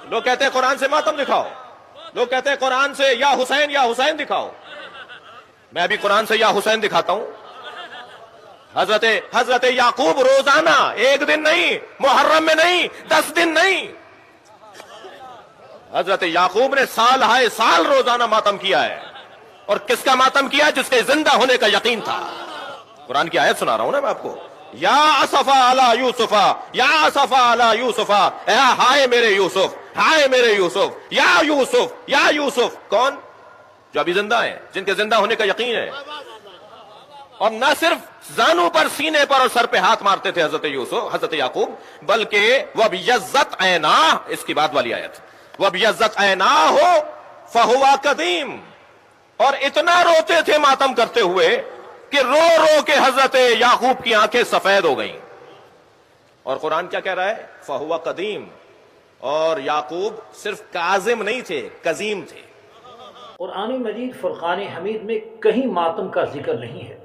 لوگ کہتے ہیں قرآن سے ماتم دکھاؤ، لوگ کہتے ہیں قرآن سے یا حسین دکھاؤ. میں بھی قرآن سے یا حسین دکھاتا ہوں. حضرت یعقوب روزانہ، ایک دن نہیں، محرم میں نہیں، 10 دن نہیں، حضرت یعقوب نے سال ہائے سال روزانہ ماتم کیا ہے. اور کس کا ماتم کیا؟ جس کے زندہ ہونے کا یقین تھا. قرآن کی آیت سنا رہا ہوں نا میں آپ کو. یا اسفا علی یوسفا، یا اسفا علی یوسفا، ہائے میرے یوسف، ہائے میرے یوسف، یا یوسف، یا یوسف. کون؟ جو ابھی زندہ ہیں، جن کے زندہ ہونے کا یقین ہے. اور نہ صرف زانوں پر، سینے پر اور سر پہ ہاتھ مارتے تھے حضرت یعقوب، بلکہ وَبِيَضَّتْ عَيْنَاهُ، اس کی بعد والی آیت، وَبِيَضَّتْ عَيْنَاهُ فَهُوَ قَدِيمٌ. اور اتنا روتے تھے ماتم کرتے ہوئے کہ رو رو کے حضرت یعقوب کی آنکھیں سفید ہو گئیں. اور قرآن کیا کہہ رہا ہے؟ فَهُوَ قَدِيمٌ. اور یعقوب صرف کاظم نہیں تھے، قزیم تھے. قرآن مجید فرقان حمید میں کہیں ماتم کا ذکر نہیں ہے.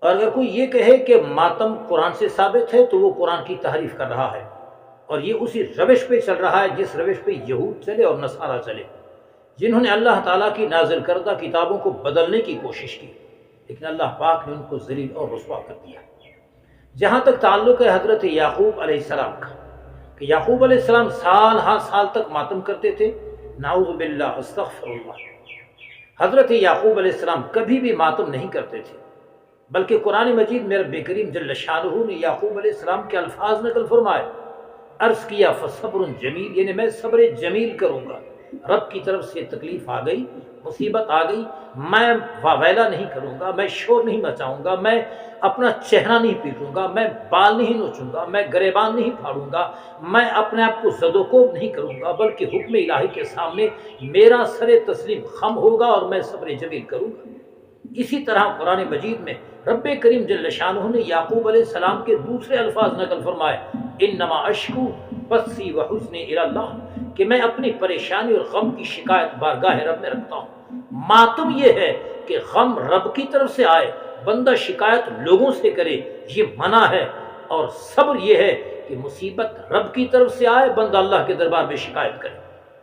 اور اگر کوئی یہ کہے کہ ماتم قرآن سے ثابت ہے تو وہ قرآن کی تحریف کر رہا ہے، اور یہ اسی روش پہ چل رہا ہے جس روش پہ یہود چلے اور نصارہ چلے، جنہوں نے اللہ تعالیٰ کی نازل کردہ کتابوں کو بدلنے کی کوشش کی، لیکن اللہ پاک نے ان کو ذلیل اور رسوا کر دیا. جہاں تک تعلق ہے حضرت یعقوب علیہ السلام کا، کہ یعقوب علیہ السلام سال ہاں سال تک ماتم کرتے تھے، نعوذ باللہ، استغفر اللہ. حضرت یعقوب علیہ السلام کبھی بھی ماتم نہیں کرتے تھے، بلکہ قرآن مجید میں رب کریم جل شانہ نے یعقوب علیہ السلام کے الفاظ نقل فرمائے، عرض کیا فصبر جمیل، یعنی میں صبر جمیل کروں گا. رب کی طرف سے تکلیف آ گئی، مصیبت آ گئی، میں واویلا نہیں کروں گا، میں شور نہیں مچاؤں گا، میں اپنا چہرہ نہیں پیٹوں گا، میں بال نہیں نوچوں گا، میں گریبان نہیں پھاڑوں گا، میں اپنے آپ کو زد و کوب نہیں کروں گا، بلکہ حکم الہی کے سامنے میرا سر تسلیم خم ہوگا اور میں صبر جمیل کروں گا. اسی طرح قرآن مجید میں رب کریم جل شانہ نے یعقوب علیہ السلام کے دوسرے الفاظ نقل فرمائے، انما اشکو بثی وحزنی الی اللہ، کہ میں اپنی پریشانی اور غم کی شکایت بارگاہ رب میں رکھتا ہوں. ماتم یہ ہے کہ غم رب کی طرف سے آئے، بندہ شکایت لوگوں سے کرے، یہ منع ہے. اور صبر یہ ہے کہ مصیبت رب کی طرف سے آئے، بندہ اللہ کے دربار میں شکایت کرے.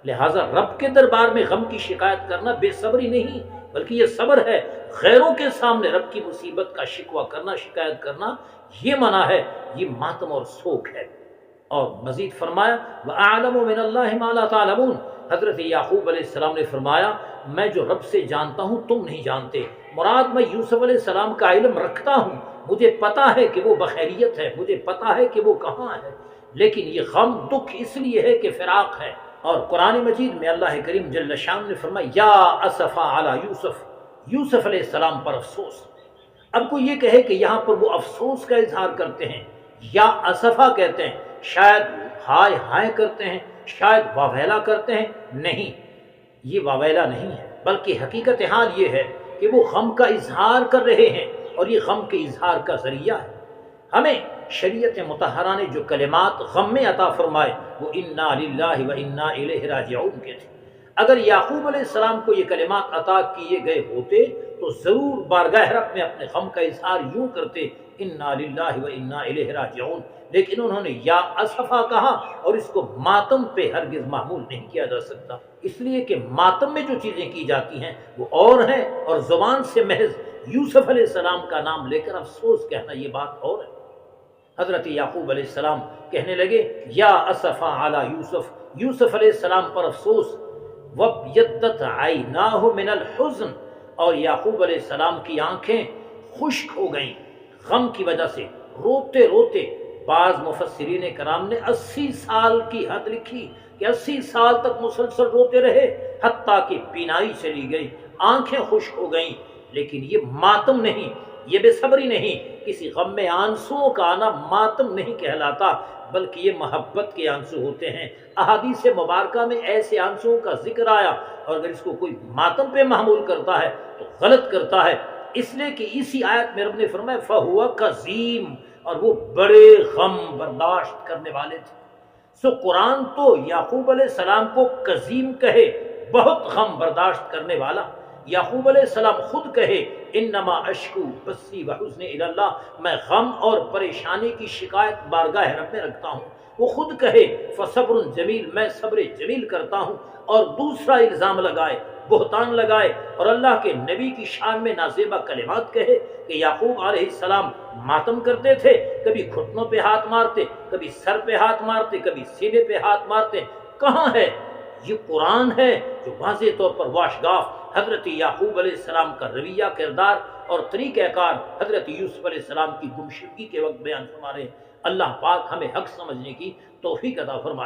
لہٰذا رب کے دربار میں غم کی شکایت کرنا بے صبری نہیں، بلکہ یہ صبر ہے. غیروں کے سامنے رب کی مصیبت کا شکوہ کرنا، شکایت کرنا، یہ منع ہے، یہ ماتم اور سوگ ہے. اور مزید فرمایا وَأَعْلَمُ مِنَ اللَّهِ مَا لَا تَعْلَمُونَ، حضرت یعقوب علیہ السلام نے فرمایا میں جو رب سے جانتا ہوں تم نہیں جانتے. مراد میں یوسف علیہ السلام کا علم رکھتا ہوں، مجھے پتا ہے کہ وہ بخیریت ہے، مجھے پتا ہے کہ وہ کہاں ہے، لیکن یہ غم دکھ اس لیے ہے کہ فراق ہے. اور قرآن مجید میں اللہ کریم جل شان نے فرمایا یا اسفا علی یوسف، یوسف علیہ السلام پر افسوس. اب کوئی یہ کہے کہ یہاں پر وہ افسوس کا اظہار کرتے ہیں یا اسفا کہتے ہیں، شاید ہائے ہائے کرتے ہیں، شاید واویلا کرتے ہیں. نہیں، یہ واویلا نہیں ہے، بلکہ حقیقت حال یہ ہے کہ وہ غم کا اظہار کر رہے ہیں، اور یہ غم کے اظہار کا ذریعہ ہے. ہمیں شریعت مطہرہ نے جو کلمات غم میں عطا فرمائے وہ انا للہ و انا الیہ راجعون کے تھے. اگر یعقوب علیہ السلام کو یہ کلمات عطا کیے گئے ہوتے تو ضرور بارگاہ رب میں اپنے غم کا اظہار یوں کرتے انا للہ و انا الیہ راجعون، لیکن انہوں نے یا اسفا کہا، اور اس کو ماتم پہ ہرگز معمول نہیں کیا جا سکتا، اس لیے کہ ماتم میں جو چیزیں کی جاتی ہیں وہ اور ہیں، اور زبان سے محض یوسف علیہ السلام کا نام لے کر افسوس کہنا یہ بات اور ہے. حضرت یعقوب علیہ السلام کہنے لگے یا اسفا علی یوسف، یوسف علیہ السلام پر افسوس. وَابْيَضَّتْ عَيْنَاهُ مِنَ الْحُزْنِ، اور یعقوب علیہ السلام کی آنکھیں خشک ہو گئیں غم کی وجہ سے، روتے روتے. بعض مفسرین کرام نے 80 سال کی حد لکھی کہ 80 سال تک مسلسل روتے رہے حتیٰ کہ بینائی چلی گئی، آنکھیں خشک ہو گئیں. لیکن یہ ماتم نہیں، یہ بے صبری نہیں. کسی غم میں آنسوؤں کا آنا ماتم نہیں کہلاتا، بلکہ یہ محبت کے آنسو ہوتے ہیں. احادیث مبارکہ میں ایسے آنسوؤں کا ذکر آیا، اور اگر اس کو کوئی ماتم پہ محمول کرتا ہے تو غلط کرتا ہے، اس لیے کہ اسی آیت میں رب نے فرمایا فَهُوَ قَزِيمٌ، اور وہ بڑے غم برداشت کرنے والے تھے. سو قرآن تو یعقوب علیہ السلام کو قزیم کہے، بہت غم برداشت کرنے والا. یعقوب علیہ السلام خود کہے انما اشکو بثی وحزنی الی اللہ، میں غم اور پریشانی کی شکایت بارگاہ رب میں رکھتا ہوں. وہ خود کہے فصبر جمیل، میں صبر جمیل کرتا ہوں، اور دوسرا الزام لگائے، بہتان لگائے، اور اللہ کے نبی کی شان میں نازیبہ کلمات کہے کہ یعقوب علیہ السلام ماتم کرتے تھے، کبھی گھٹنوں پہ ہاتھ مارتے، کبھی سر پہ ہاتھ مارتے، کبھی سینے پہ ہاتھ مارتے۔ کہاں ہے؟ یہ قرآن ہے جو واضح طور پر واشگاف حضرت یعقوب علیہ السلام کا رویہ، کردار اور طریقہ کار حضرت یوسف علیہ السلام کی گمشدگی کے وقت بیان فرما رہے ہیں۔ اللہ پاک ہمیں حق سمجھنے کی توفیق عطا فرمائے۔